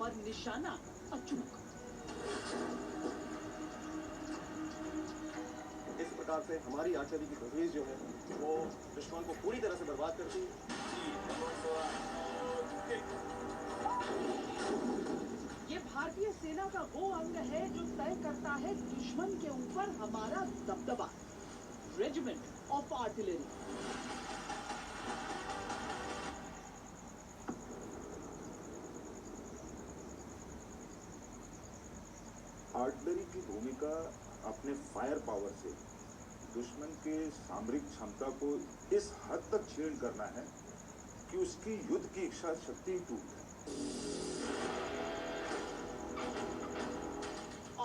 और निशाना अचूक। इस प्रकार से हमारी आर्चरी की तजवीज जो है वो दुश्मन को पूरी तरह से बर्बाद करती है। ये भारतीय सेना का वो अंग है जो तय करता है दुश्मन के ऊपर हमारा दबदबा। Regiment of artillery. आर्टिलरी की भूमिका अपने फायर पावर से दुश्मन के सामरिक क्षमता को इस हद तक क्षीण करना है कि उसकी युद्ध की इच्छा शक्ति टूट जाए।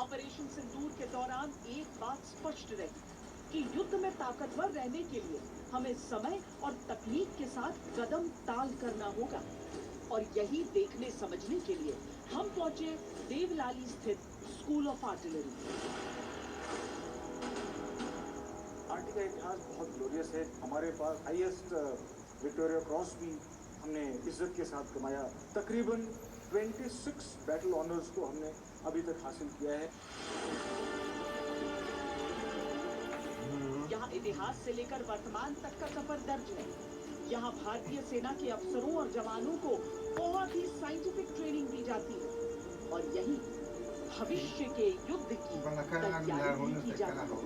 ऑपरेशन सिंदूर के दौरान एक बात स्पष्ट रही कि युद्ध में ताकतवर रहने के लिए हमें समय और तकनीक के साथ कदम ताल करना होगा। और यही देखने समझने के लिए हम पहुंचे देवलाली स्थित स्कूल ऑफ आर्टिलरी। आर्टी का इतिहास बहुत ग्लोरियस है। हमारे पास हाईएस्ट विक्टोरिया क्रॉस भी हमने इज्जत के साथ कमाया। तकरीबन 26 बैटल ऑनर्स को हमने अभी तक हासिल किया है। यहाँ इतिहास से लेकर वर्तमान तक का सफर दर्ज है। यहाँ भारतीय सेना के अफसरों और जवानों को बहुत ही साइंटिफिक ट्रेनिंग दी जाती है और यही भविष्य के युद्ध की तैयारी भी की जाती है।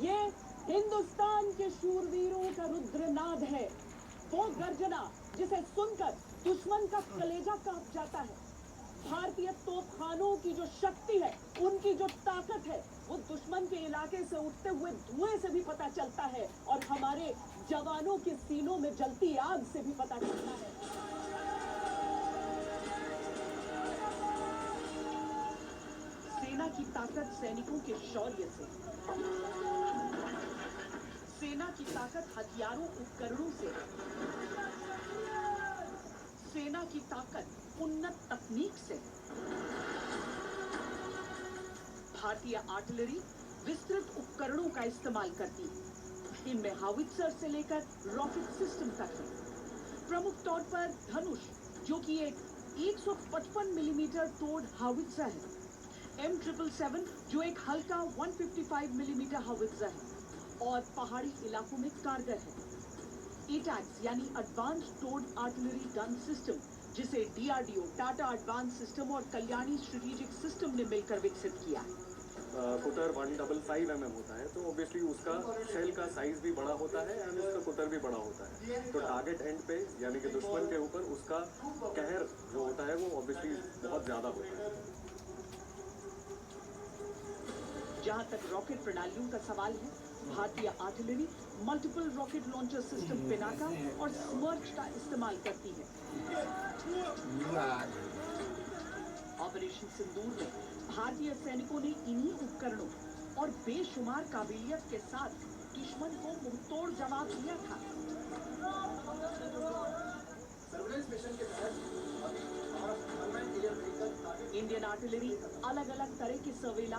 ये हिंदुस्तान के शूरवीरों का रुद्रनाद है, वो गर्जना जिसे सुनकर दुश्मन का कलेजा कांप जाता है। भारतीय तोपखानों की जो शक्ति है, उनकी जो ताकत है, वो दुश्मन के इलाके से उठते हुए धुएं से भी पता चलता है और हमारे जवानों के सीनों में जलती आग से भी पता चलता है। सेना की ताकत सैनिकों के शौर्य से, सेना की ताकत हथियारों उपकरणों से, सेना की ताकत उन्नत तकनीक से। भारतीय आर्टिलरी विस्तृत उपकरणों का इस्तेमाल करती है। इनमें हावित्सर से लेकर रॉकेट सिस्टम तक है। प्रमुख तौर पर धनुष, जो कि एक 155 मिलीमीटर तोड़ हावित्सर है, M777, जो एक हल्का 155 मिलीमीटर हावित्सर है और पहाड़ी इलाकों में कारगर है। एटैक्स यानी advanced towed artillery gun system, जिसे DRDO, टाटा एडवांस सिस्टम और कल्याणी स्ट्रेटेजिक सिस्टम ने मिलकर विकसित किया है। कुटर 155 mm होता है, तो ऑब्वियसली उसका शेल का साइज भी बड़ा होता है एंड उसका कुटर भी बड़ा होता है। तो टारगेट एंड पे यानी कि दुश्मन के ऊपर उसका कहर जो होता है वो ऑब्वियसली बहुत ज्यादा होता है। जहां तक रॉकेट प्रणालियों का सवाल है, भारतीय artillery multiple rocket launcher system Pinaka और स्मर्च का इस्तेमाल करती है। ऑपरेशन सिंदूर में भारतीय सैनिकों ने इन्हीं उपकरणों और बेशुमार काबिलियत के साथ दुश्मन को मुंहतोड़ जवाब दिया था। सर्विलेंस मिशन के तहत अभी हमारा इंडियन आर्टिलरी अलग अलग तरह की सर्वेलांस